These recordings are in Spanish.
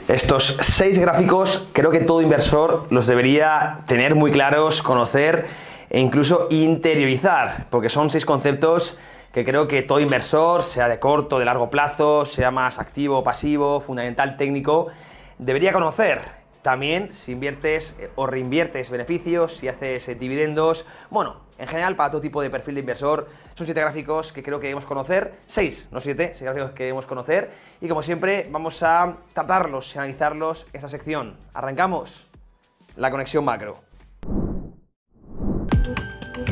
Estos 6 gráficos creo que todo inversor los debería tener muy claros, conocer e incluso interiorizar, porque son 6 conceptos que creo que todo inversor, sea de corto, de largo plazo, sea más activo o pasivo, fundamental, técnico, debería conocer. También si inviertes o reinviertes beneficios, si haces dividendos, bueno, en general para todo tipo de perfil de inversor, son 7 gráficos que creo que debemos conocer, 6, no 7, 6 gráficos que debemos conocer y como siempre vamos a tratarlos y analizarlos en esta sección. Arrancamos la conexión macro.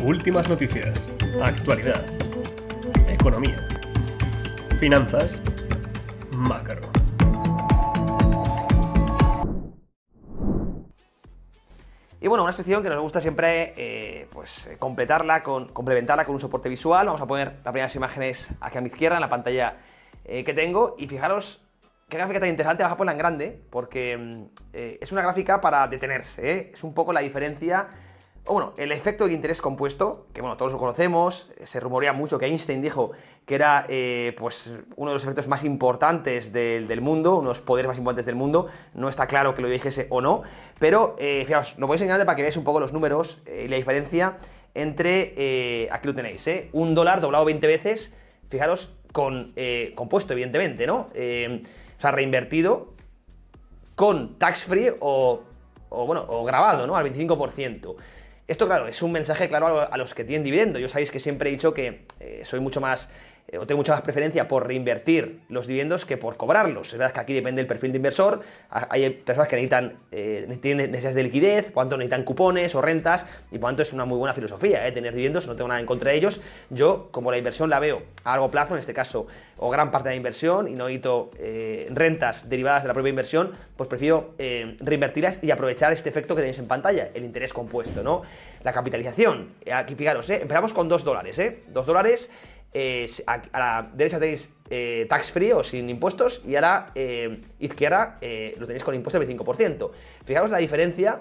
Últimas noticias, actualidad, economía, finanzas, macro. Y bueno, una sección que nos gusta siempre complementarla con un soporte visual. Vamos a poner las primeras imágenes aquí a mi izquierda en la pantalla que tengo. Y fijaros qué gráfica tan interesante, vamos a ponerla en grande, porque es una gráfica para detenerse, ¿eh? Es un poco la diferencia, o bueno, el efecto del interés compuesto, que bueno, todos lo conocemos, se rumorea mucho que Einstein dijo que era uno de los efectos más importantes del mundo, uno de los poderes más importantes del mundo. No está claro que lo dijese o no, pero fijaos, lo podéis enseñar para que veáis un poco los números y la diferencia entre, aquí lo tenéis, $1 doblado 20 veces, fijaros, con compuesto, evidentemente, ¿no? O sea, reinvertido con tax free o grabado, ¿no? Al 25%. Esto, claro, es un mensaje claro a los que tienen dividendo. Yo sabéis que siempre he dicho que soy mucho más, o tengo mucha más preferencia por reinvertir los dividendos que por cobrarlos. Es verdad que aquí depende del perfil de inversor. Hay personas que tienen necesidades de liquidez, por tanto necesitan cupones o rentas, y por tanto es una muy buena filosofía, tener dividendos, no tengo nada en contra de ellos. Yo, como la inversión la veo a largo plazo, en este caso, o gran parte de la inversión, y no necesito rentas derivadas de la propia inversión, pues prefiero reinvertirlas y aprovechar este efecto que tenéis en pantalla, el interés compuesto, ¿no? La capitalización, aquí fijaros, empezamos con $2, $2, a la derecha tenéis tax free o sin impuestos, y a la izquierda lo tenéis con impuestos del 25%. Fijaros la diferencia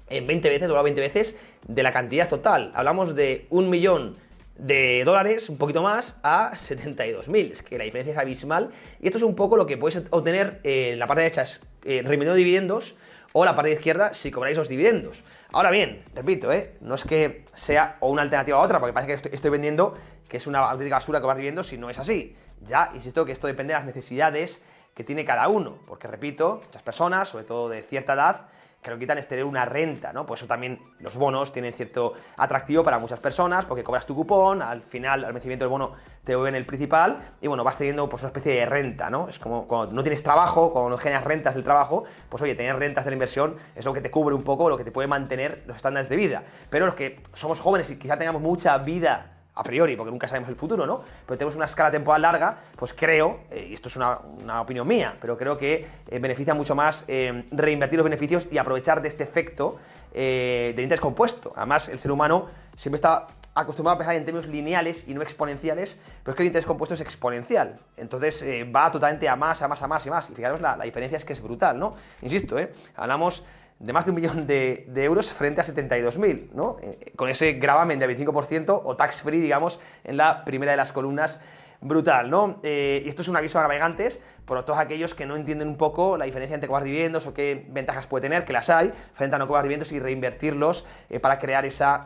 en 20 veces, doblado 20 veces, de la cantidad total. Hablamos de $1.000.000, un poquito más, a 72.000. Es que la diferencia es abismal, y esto es un poco lo que podéis obtener en la parte derecha, es reinvirtiendo dividendos, o la parte izquierda si cobráis los dividendos. Ahora bien, repito, no es que sea o una alternativa a otra, porque parece que estoy vendiendo que es una auténtica basura cobrar dividendos, si no es así. Ya, insisto que esto depende de las necesidades que tiene cada uno, porque repito, muchas personas, sobre todo de cierta edad, que lo que quitan es tener una renta, ¿no? Por eso también los bonos tienen cierto atractivo para muchas personas, porque cobras tu cupón, al final, al vencimiento del bono, te devuelven el principal, y bueno, vas teniendo pues una especie de renta, ¿no? Es como cuando no tienes trabajo, cuando no generas rentas del trabajo, pues oye, tener rentas de la inversión es lo que te cubre un poco, lo que te puede mantener los estándares de vida. Pero los que somos jóvenes y quizá tengamos mucha vida a priori, porque nunca sabemos el futuro, ¿no? Pero tenemos una escala temporal larga, pues creo, y esto es una opinión mía, pero creo que beneficia mucho más reinvertir los beneficios y aprovechar de este efecto de interés compuesto. Además, el ser humano siempre está acostumbrado a pensar en términos lineales y no exponenciales, pero es que el interés compuesto es exponencial. Entonces va totalmente a más, a más, a más y más. Y fijaros, la diferencia es que es brutal, ¿no? Insisto, hablamos de más de $1.000.000 de euros frente a 72.000, ¿no? Con ese gravamen del 25% o tax free, digamos, en la primera de las columnas, brutal, ¿no? Y esto es un aviso a navegantes por todos aquellos que no entienden un poco la diferencia entre cobrar dividendos o qué ventajas puede tener, que las hay, frente a no cobrar dividendos y reinvertirlos para crear esa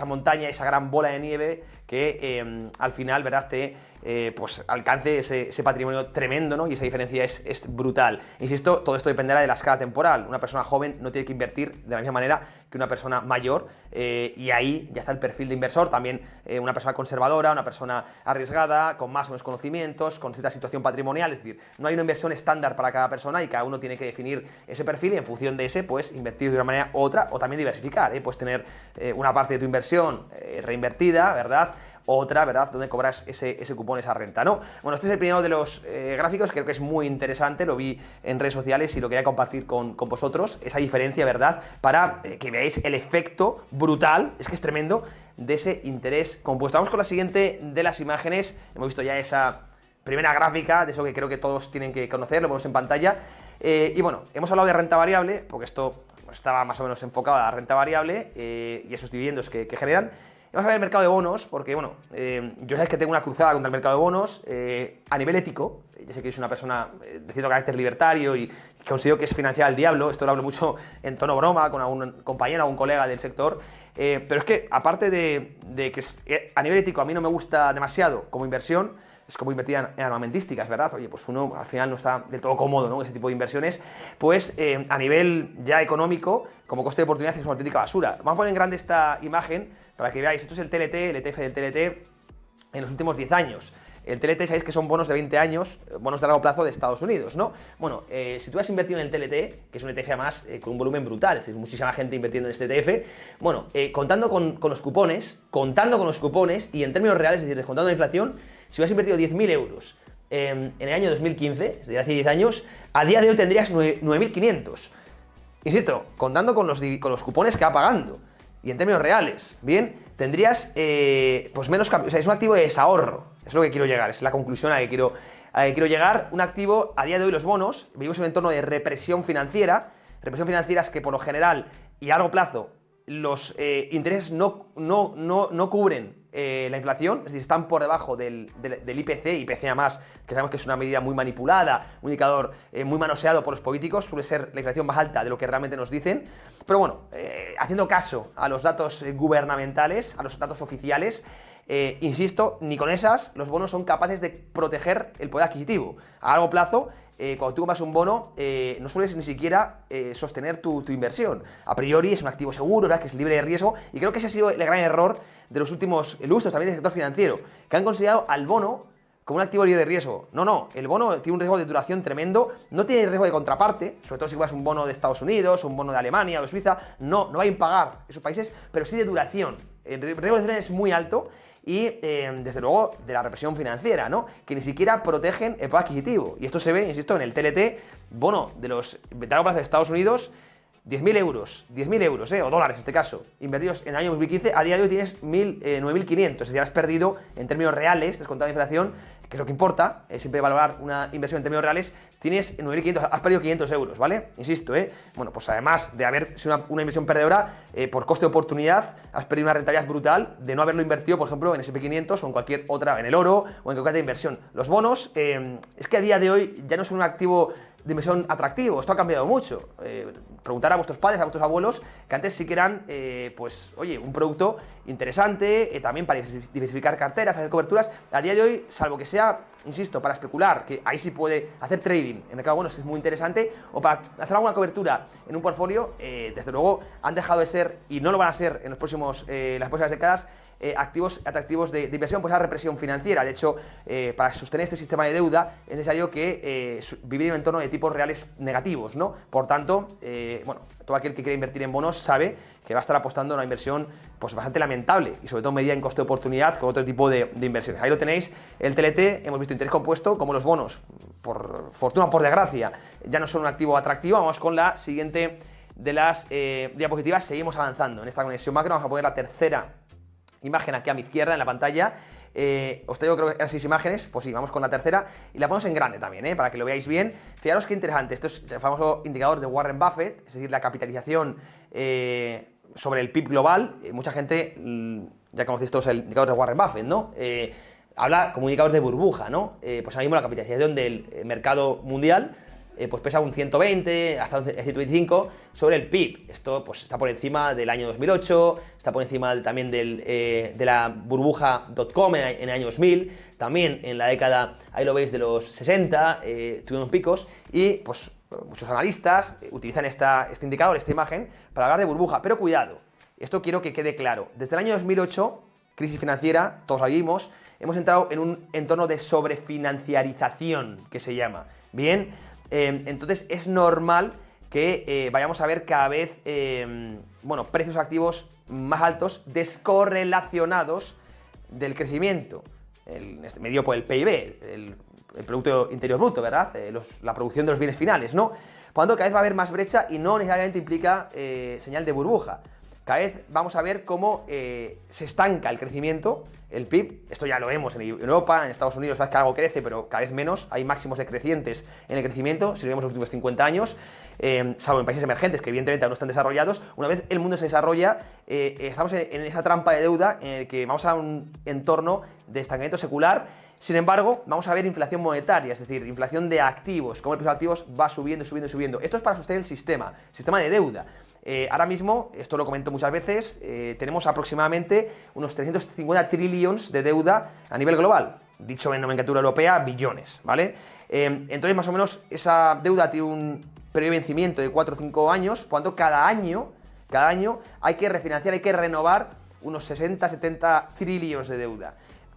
montaña, esa gran bola de nieve que al final, ¿verdad?, pues alcance ese patrimonio tremendo, ¿no? Y esa diferencia es brutal. Insisto, todo esto dependerá de la escala temporal. Una persona joven no tiene que invertir de la misma manera que una persona mayor, y ahí ya está el perfil de inversor. También una persona conservadora, una persona arriesgada, con más o menos conocimientos, con cierta situación patrimonial. Es decir, no hay una inversión estándar para cada persona y cada uno tiene que definir ese perfil y en función de ese, pues invertir de una manera u otra, o también diversificar, puedes tener una parte de tu inversión reinvertida, ¿verdad?, otra, ¿verdad?, donde cobras ese cupón, esa renta, ¿no? Bueno, este es el primero de los gráficos, creo que es muy interesante, lo vi en redes sociales y lo quería compartir con vosotros, esa diferencia, ¿verdad?, para que veáis el efecto brutal, es que es tremendo, de ese interés compuesto. Vamos con la siguiente de las imágenes. Hemos visto ya esa primera gráfica, de eso que creo que todos tienen que conocer, lo vemos en pantalla. Y bueno, hemos hablado de renta variable, porque esto estaba más o menos enfocado a la renta variable y esos dividendos que generan. Vamos a ver el mercado de bonos, porque, bueno, yo sabéis que tengo una cruzada contra el mercado de bonos a nivel ético. Ya sé que soy una persona de cierto carácter libertario y considero que es financiar al diablo. Esto lo hablo mucho en tono broma con algún compañero, algún colega del sector. Pero es que, aparte de que a nivel ético a mí no me gusta demasiado como inversión, es como invertir en armamentísticas, ¿verdad? Oye, pues uno al final no está del todo cómodo, ¿no? Ese tipo de inversiones. Pues a nivel ya económico, como coste de oportunidad, es una auténtica basura. Vamos a poner en grande esta imagen para que veáis. Esto es el TLT, el ETF del TLT en los últimos 10 años. El TLT, sabéis que son bonos de 20 años, bonos de largo plazo de Estados Unidos, ¿no? Bueno, si tú has invertido en el TLT, que es un ETF además con un volumen brutal, es decir, muchísima gente invirtiendo en este ETF, bueno, contando con los cupones y en términos reales, es decir, descontando la inflación, si hubieras invertido 10.000 euros en el año 2015, es decir, hace 10 años, a día de hoy tendrías 9.500. Insisto, contando con los cupones que va pagando. Y en términos reales, bien, tendrías pues menos capital. O sea, es un activo de desahorro. Es lo que quiero llegar, es la conclusión a la que quiero llegar. Un activo, a día de hoy los bonos, vivimos en un entorno de represión financiera. Represión financiera es que por lo general y a largo plazo los intereses no cubren la inflación, es decir, están por debajo del IPC, IPC más, que sabemos que es una medida muy manipulada, un indicador muy manoseado por los políticos, suele ser la inflación más alta de lo que realmente nos dicen. Pero bueno, haciendo caso a los datos gubernamentales, a los datos oficiales, insisto, ni con esas los bonos son capaces de proteger el poder adquisitivo. A largo plazo, cuando tú compras un bono, no sueles ni siquiera sostener tu inversión. A priori es un activo seguro, ¿verdad? Que es libre de riesgo, y creo que ese ha sido el gran error de los últimos lustros también del sector financiero, que han considerado al bono como un activo libre de riesgo. No, el bono tiene un riesgo de duración tremendo, no tiene riesgo de contraparte, sobre todo si vas un bono de Estados Unidos, un bono de Alemania o de Suiza, no va a impagar esos países, pero sí de duración. El riesgo de duración es muy alto y, desde luego, de la represión financiera, ¿no? Que ni siquiera protegen el poder adquisitivo. Y esto se ve, insisto, en el TLT, bono de los de largo plazo de Estados Unidos, 10.000 euros, o dólares en este caso, invertidos en el año 2015, a día de hoy tienes 9.500, es decir, has perdido en términos reales, descontado la inflación, que es lo que importa, siempre valorar una inversión en términos reales, tienes 9.500, has perdido 500 euros, ¿vale? Insisto, bueno, pues además de haber sido una inversión perdedora, por coste de oportunidad, has perdido una rentabilidad brutal de no haberlo invertido, por ejemplo, en SP500 o en cualquier otra, en el oro o en cualquier otra inversión. Los bonos, es que a día de hoy ya no son un activo de inversión atractivo, esto ha cambiado mucho. Preguntar a vuestros padres, a vuestros abuelos, que antes sí que eran, pues, oye, un producto interesante, también para diversificar carteras, hacer coberturas. A día de hoy, salvo que sea, insisto, para especular, que ahí sí puede hacer trading en mercado bueno, es muy interesante, o para hacer alguna cobertura en un portfolio, desde luego han dejado de ser, y no lo van a ser en las próximas décadas, activos atractivos de inversión, pues a represión financiera. De hecho, para sostener este sistema de deuda es necesario que vivir en un entorno de tipos reales negativos, ¿no? Por tanto, bueno, todo aquel que quiere invertir en bonos sabe que va a estar apostando a una inversión pues bastante lamentable y sobre todo medida en coste de oportunidad con otro tipo de inversiones. Ahí lo tenéis, el TLT, hemos visto interés compuesto, como los bonos, por fortuna o por desgracia, ya no son un activo atractivo. Vamos con la siguiente de las diapositivas, seguimos avanzando en esta conexión macro. Vamos a poner la tercera imagen aquí a mi izquierda en la pantalla. Os traigo, creo que eran 6 imágenes, pues sí, vamos con la tercera y la ponemos en grande también, para que lo veáis bien. Fijaros qué interesante, esto es el famoso indicador de Warren Buffett, es decir, la capitalización sobre el PIB global. Mucha gente, ya conocéis todos el indicador de Warren Buffett, ¿no? Habla como indicador de burbuja, ¿no? Pues ahora mismo la capitalización del mercado mundial pues pesa un 120 hasta un 125 sobre el PIB. Esto pues está por encima del año 2008, está por encima también de la burbuja .com en el año 2000, también en la década, ahí lo veis, de los 60, tuvieron picos y pues muchos analistas utilizan este indicador, esta imagen, para hablar de burbuja. Pero cuidado, esto quiero que quede claro. Desde el año 2008, crisis financiera, todos la vivimos, hemos entrado en un entorno de sobrefinanciarización, que se llama. Bien, entonces es normal que vayamos a ver cada vez bueno, precios activos más altos descorrelacionados del crecimiento, medido por el PIB, el Producto Interior Bruto, ¿verdad? La producción de los bienes finales, ¿no? Por lo tanto, cada vez va a haber más brecha y no necesariamente implica señal de burbuja. cada vez vamos a ver cómo se estanca el crecimiento, el PIB. Esto ya lo vemos en Europa, en Estados Unidos, sabes que algo crece, pero cada vez menos. Hay máximos decrecientes en el crecimiento, si lo vemos los últimos 50 años, salvo en países emergentes, que evidentemente aún no están desarrollados. Una vez el mundo se desarrolla, estamos en esa trampa de deuda en el que vamos a un entorno de estancamiento secular. Sin embargo, vamos a ver inflación monetaria, es decir, inflación de activos, cómo el precio de activos va subiendo, subiendo, subiendo. Esto es para sostener el sistema de deuda. Ahora mismo, esto lo comento muchas veces, tenemos aproximadamente unos 350 trillones de deuda a nivel global. Dicho en nomenclatura europea, billones, ¿vale? Entonces, más o menos, esa deuda tiene un periodo de vencimiento de 4 o 5 años, por lo tanto, cada año hay que refinanciar, hay que renovar unos 60, 70 trillones de deuda.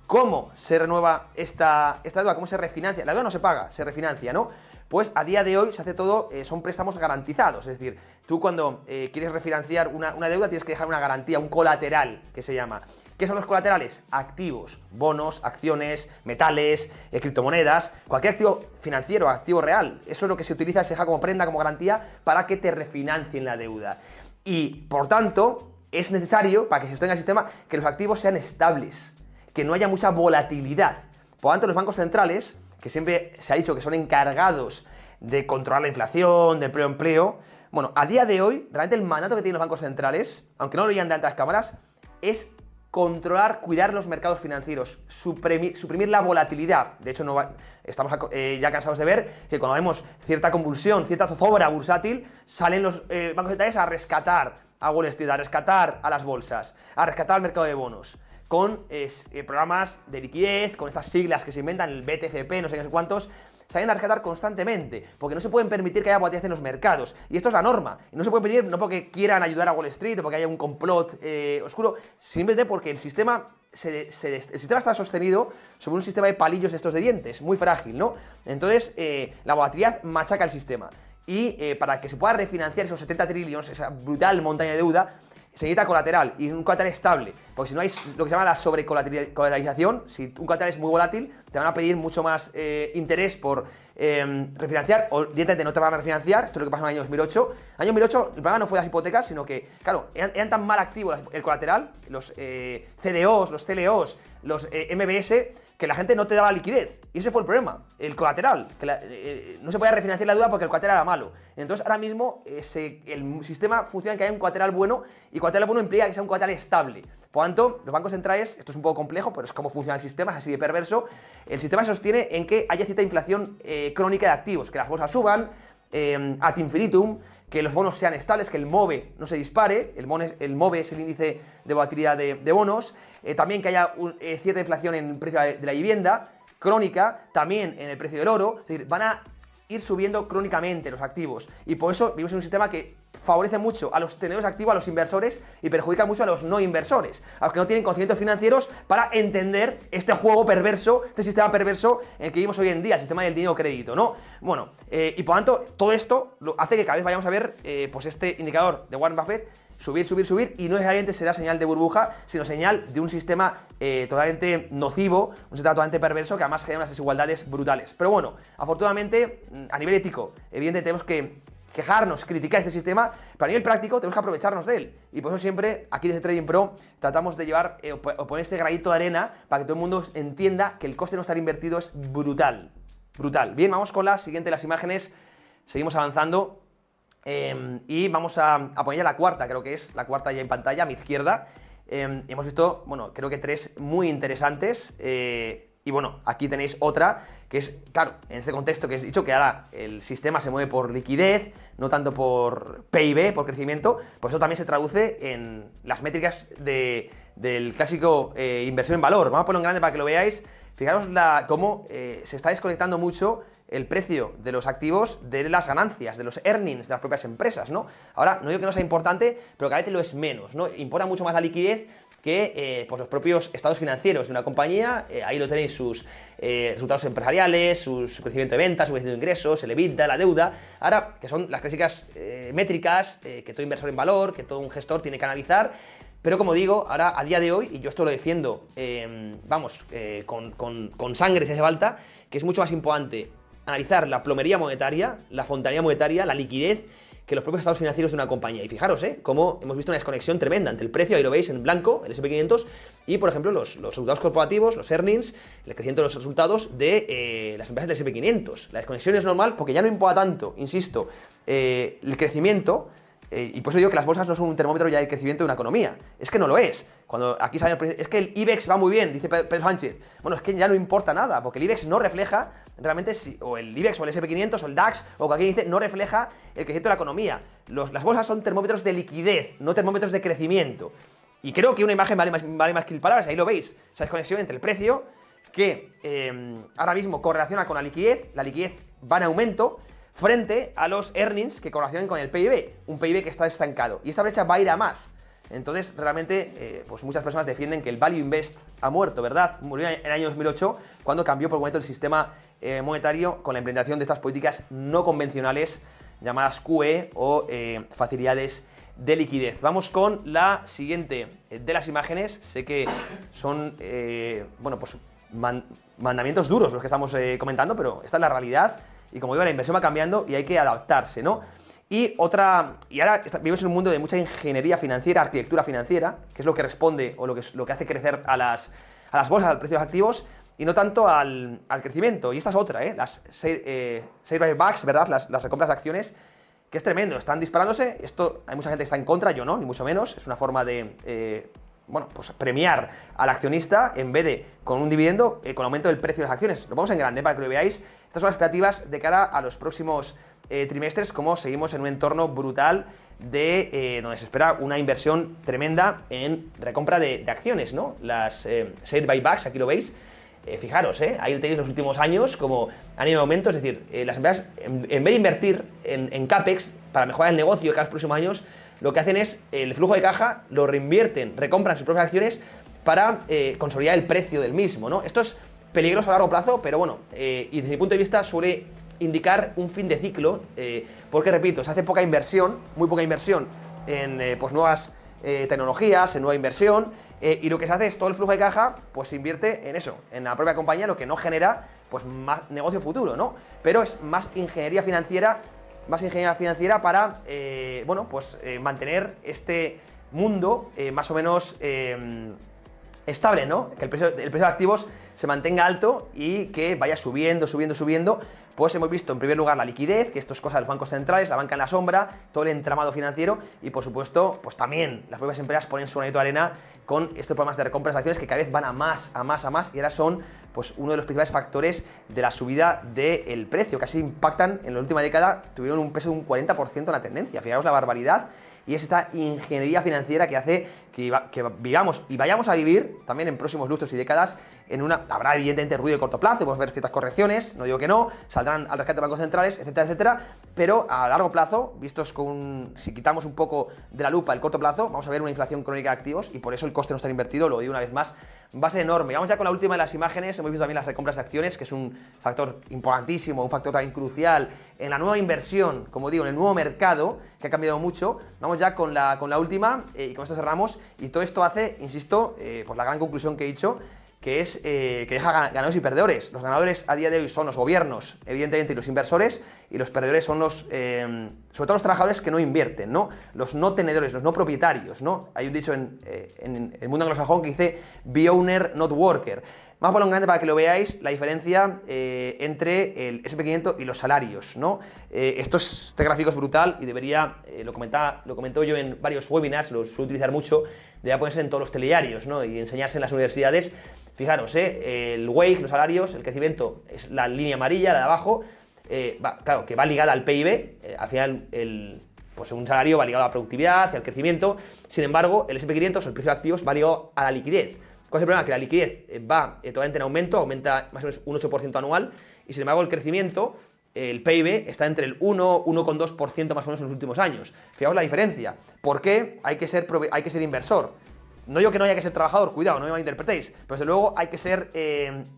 ¿Cómo se renueva esta deuda? ¿Cómo se refinancia? La deuda no se paga, se refinancia, ¿no? Pues a día de hoy se hace todo, son préstamos garantizados, es decir, tú cuando quieres refinanciar una deuda tienes que dejar una garantía, un colateral, que se llama. ¿Qué son los colaterales? Activos, bonos, acciones, metales, criptomonedas, cualquier activo financiero, activo real. Eso es lo que se utiliza, se deja como prenda, como garantía, para que te refinancien la deuda. Y, por tanto, es necesario, para que se sostenga el sistema, que los activos sean estables, que no haya mucha volatilidad. Por lo tanto, los bancos centrales, que siempre se ha dicho que son encargados de controlar la inflación, del empleo, bueno, a día de hoy, realmente el mandato que tienen los bancos centrales, aunque no lo digan de altas cámaras, es controlar, cuidar los mercados financieros, suprimir la volatilidad. De hecho, estamos ya cansados de ver que cuando vemos cierta convulsión, cierta zozobra bursátil, salen los bancos centrales a rescatar a Wall Street, a rescatar a las bolsas, a rescatar al mercado de bonos, con programas de liquidez, con estas siglas que se inventan, el BTCP, no sé qué cuántos, salen a rescatar constantemente, porque no se pueden permitir que haya volatilidad en los mercados, y esto es la norma, y no se puede pedir no porque quieran ayudar a Wall Street o porque haya un complot oscuro, simplemente porque el sistema está sostenido sobre un sistema de palillos de estos de dientes, muy frágil, ¿no? Entonces, la volatilidad machaca el sistema, y para que se pueda refinanciar esos 70 trillones, esa brutal montaña de deuda, se necesita colateral, y un colateral estable, porque si no hay lo que se llama la sobrecolateralización, si un colateral es muy volátil, te van a pedir mucho más interés por refinanciar, o directamente no te van a refinanciar. Esto es lo que pasó en el año 2008. En el año 2008 el problema no fue las hipotecas, sino que, claro, eran tan mal activos el colateral, los CDOs, los CLOs, los MBS, que la gente no te daba liquidez. Y ese fue el problema, el colateral, que no se podía refinanciar la deuda porque el colateral era malo. Entonces, ahora mismo el sistema funciona en que hay un colateral bueno, y colateral bueno implica que sea un colateral estable. Por lo tanto, los bancos centrales, esto es un poco complejo, pero es cómo funciona el sistema, es así de perverso. El sistema se sostiene en que haya cierta inflación crónica de activos, que las bolsas suban ad infinitum, que los bonos sean estables, que el MOVE no se dispare. El MOVE es el índice de volatilidad de bonos. También que haya cierta inflación en el precio de la vivienda crónica, también en el precio del oro. Es decir, van a ir subiendo crónicamente los activos, y por eso vivimos en un sistema que favorece mucho a los tenedores activos, a los inversores, y perjudica mucho a los no inversores, a los que no tienen conocimientos financieros para entender este juego perverso, este sistema perverso en el que vivimos hoy en día, el sistema del dinero crédito, ¿no? Bueno, y por lo tanto, todo esto hace que cada vez vayamos a ver pues este indicador de Warren Buffett subir, subir, subir, y no necesariamente será señal de burbuja, sino señal de un sistema totalmente nocivo, un sistema totalmente perverso, que además genera unas desigualdades brutales. Pero bueno, afortunadamente, a nivel ético, evidentemente tenemos que quejarnos, criticar este sistema, pero a nivel práctico tenemos que aprovecharnos de él. Y por eso siempre, aquí desde Trading Pro, tratamos de llevar o poner este granito de arena para que todo el mundo entienda que el coste de no estar invertido es brutal. Brutal. Bien, vamos con la siguiente de las imágenes. Seguimos avanzando. Y vamos a poner ya la cuarta, creo que es la cuarta ya en pantalla, a mi izquierda. Hemos visto, bueno, creo que tres muy interesantes. Y bueno, aquí tenéis otra, que es, claro, en este contexto que os he dicho, que ahora el sistema se mueve por liquidez, no tanto por PIB, por crecimiento, pues eso también se traduce en las métricas del clásico inversión en valor. Vamos a ponerlo en grande para que lo veáis. Fijaros cómo se está desconectando mucho el precio de los activos de las ganancias, de los earnings de las propias empresas, ¿no? Ahora, no digo que no sea importante, pero cada vez lo es menos, ¿no? Importa mucho más la liquidez que pues los propios estados financieros de una compañía. Ahí lo tenéis, sus resultados empresariales, su crecimiento de ventas, su crecimiento de ingresos, el EBITDA, la deuda. Ahora, que son las clásicas métricas que todo inversor en valor, que todo un gestor tiene que analizar. Pero como digo, ahora a día de hoy, y yo esto lo defiendo, con sangre si hace falta, que es mucho más importante analizar la plomería monetaria, la fontanería monetaria, la liquidez, que los propios estados financieros de una compañía. Y fijaros, cómo hemos visto una desconexión tremenda entre el precio, ahí lo veis en blanco, el S&P 500, y por ejemplo los resultados corporativos, los earnings, el crecimiento de los resultados de las empresas del S&P 500. La desconexión es normal porque ya no importa tanto, insisto, el crecimiento, y por eso digo que las bolsas no son un termómetro ya del crecimiento de una economía. Es que no lo es. Cuando aquí sale es que el IBEX va muy bien, dice Pedro Sánchez. Bueno, es que ya no importa nada, porque el IBEX no refleja realmente, o el IBEX o el S&P 500 o el DAX o cualquier dice, no refleja el crecimiento de la economía. Las bolsas son termómetros de liquidez, no termómetros de crecimiento. Y creo que una imagen vale más que mil palabras, ahí lo veis. Esa desconexión entre el precio, que ahora mismo correlaciona con la liquidez va en aumento, frente a los earnings que correlacionan con el PIB, un PIB que está estancado. Y esta brecha va a ir a más. Entonces, realmente, pues muchas personas defienden que el Value Invest ha muerto, ¿verdad? Murió en el año 2008, cuando cambió por completo el sistema monetario con la implementación de estas políticas no convencionales llamadas QE o facilidades de liquidez. Vamos con la siguiente de las imágenes. Sé que son, bueno, pues mandamientos duros los que estamos comentando, pero esta es la realidad. Y como digo, la inversión va cambiando y hay que adaptarse, ¿no? Y ahora vivimos en un mundo de mucha ingeniería financiera, arquitectura financiera, que es lo que responde o lo que hace crecer a las bolsas, al precio de los activos, y no tanto al crecimiento. Y esta es otra, las sale buybacks, ¿verdad? Las recompras de acciones, que es tremendo, están disparándose. Esto, hay mucha gente que está en contra, yo no, ni mucho menos. Es una forma de, bueno, pues premiar al accionista en vez de con un dividendo, con aumento del precio de las acciones. Lo ponemos en grande para que lo veáis. Estas son las expectativas de cara a los próximos trimestres, como seguimos en un entorno brutal de donde se espera una inversión tremenda en recompra de acciones, ¿no? Las share buybacks, aquí lo veis. Fijaros, ahí lo tenéis los últimos años como han ido en aumento, es decir, las empresas en vez de invertir en CAPEX para mejorar el negocio de cada próximos años, lo que hacen es el flujo de caja, lo reinvierten, recompran sus propias acciones para consolidar el precio del mismo, ¿no? Esto es peligroso a largo plazo, pero bueno, y desde mi punto de vista suele indicar un fin de ciclo, porque repito, se hace poca inversión, muy poca inversión en pues nuevas tecnologías, en nueva inversión, y lo que se hace es todo el flujo de caja, pues se invierte en eso, en la propia compañía, lo que no genera pues más negocio futuro, ¿no? Pero es más ingeniería financiera para, bueno, pues mantener este mundo más o menos estable, ¿no? Que el precio de activos se mantenga alto y que vaya subiendo. Pues hemos visto en primer lugar la liquidez, que esto es cosa de los bancos centrales, la banca en la sombra, todo el entramado financiero y por supuesto, pues también las propias empresas ponen su granito de arena con estos programas de recompras de acciones que cada vez van a más y ahora son pues uno de los principales factores de la subida del precio, casi impactan en la última década, tuvieron un peso de un 40% en la tendencia, fijaos la barbaridad. Y es esta ingeniería financiera que hace que vivamos y vayamos a vivir también en próximos lustros y décadas en una... Habrá evidentemente ruido de corto plazo, podemos ver ciertas correcciones, no digo que no, saldrán al rescate de bancos centrales, etcétera, etcétera, pero a largo plazo, vistos si quitamos un poco de la lupa el corto plazo, vamos a ver una inflación crónica de activos y por eso el coste no está invertido, lo digo una vez más, va a ser enorme. Vamos ya con la última de las imágenes, hemos visto también las recompras de acciones, que es un factor importantísimo, un factor también crucial en la nueva inversión, como digo, en el nuevo mercado, que ha cambiado mucho. Vamos ya con la última, y con esto cerramos, y todo esto hace, insisto, pues la gran conclusión que he dicho, que es que deja ganadores y perdedores. Los ganadores a día de hoy son los gobiernos, evidentemente, y los inversores, y los perdedores son sobre todo los trabajadores que no invierten, ¿no? Los no tenedores, los no propietarios, ¿no? Hay un dicho en el mundo anglosajón que dice be owner, not worker. Vamos a ponerlo en grande para que lo veáis, la diferencia entre el S&P 500 y los salarios, ¿no? Este gráfico es brutal y debería, lo comento yo en varios webinars, lo suelo utilizar mucho, debería ponerse en todos los telediarios, ¿no? Y enseñarse en las universidades. Fijaros, el wage, los salarios, el crecimiento es la línea amarilla, la de abajo, claro, que va ligada al PIB, al final pues un salario va ligado a la productividad, al crecimiento. Sin embargo, el S&P 500, el precio de activos, va ligado a la liquidez. ¿Cuál es el problema? Que la liquidez va totalmente en aumento, aumenta más o menos un 8% anual, y sin embargo el crecimiento, el PIB, está entre el 1,2% más o menos en los últimos años. Fijaos la diferencia. ¿Por qué hay que ser inversor? No digo que no haya que ser trabajador, cuidado, no me malinterpretéis, pero desde luego hay que ser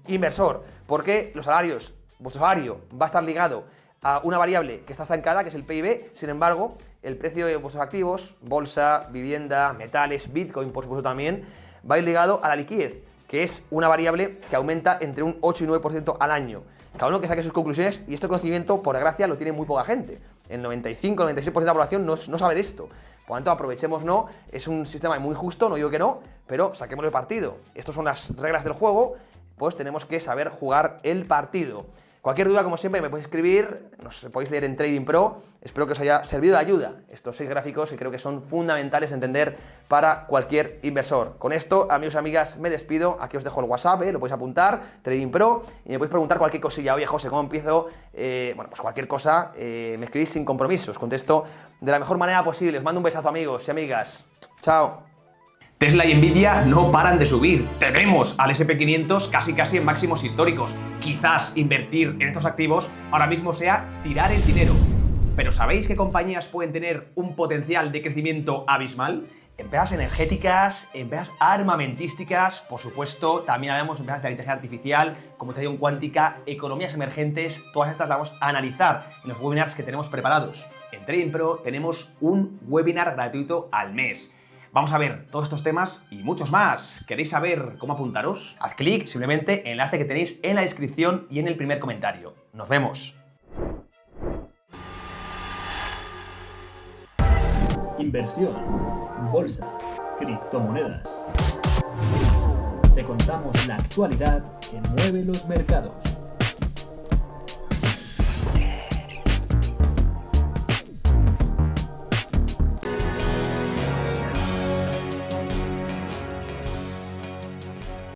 inversor, porque los salarios, vuestro salario va a estar ligado a una variable que está estancada, que es el PIB. Sin embargo, el precio de vuestros activos, bolsa, vivienda, metales, Bitcoin, por supuesto también, va a ir ligado a la liquidez, que es una variable que aumenta entre un 8 y 9% al año. Cada uno que saque sus conclusiones, y este conocimiento, por desgracia, lo tiene muy poca gente. el 95-96% de la población no sabe de esto. Por lo tanto, aprovechémoslo, es un sistema muy justo, no digo que no, pero saquémosle el partido. Estas son las reglas del juego, pues tenemos que saber jugar el partido. Cualquier duda, como siempre, me podéis escribir, nos podéis leer en Trading Pro. Espero que os haya servido de ayuda estos 6 gráficos que creo que son fundamentales de entender para cualquier inversor. Con esto, amigos y amigas, me despido. Aquí os dejo el WhatsApp, lo podéis apuntar, Trading Pro, y me podéis preguntar cualquier cosilla. Oye, José, ¿cómo empiezo? Bueno, pues cualquier cosa, me escribís sin compromiso. Os contesto de la mejor manera posible. Os mando un besazo, amigos y amigas. Chao. Tesla y Nvidia no paran de subir. Tenemos al SP500 casi en máximos históricos. Quizás invertir en estos activos ahora mismo sea tirar el dinero. Pero ¿sabéis qué compañías pueden tener un potencial de crecimiento abismal? Empresas energéticas, empresas armamentísticas, por supuesto, también hablamos de empresas de inteligencia artificial, computación cuántica, economías emergentes. Todas estas las vamos a analizar en los webinars que tenemos preparados. En Trading Pro tenemos un webinar gratuito al mes. Vamos a ver todos estos temas y muchos más. ¿Queréis saber cómo apuntaros? Haz clic simplemente en el enlace que tenéis en la descripción y en el primer comentario. ¡Nos vemos! Inversión, bolsa, criptomonedas. Te contamos la actualidad que mueve los mercados.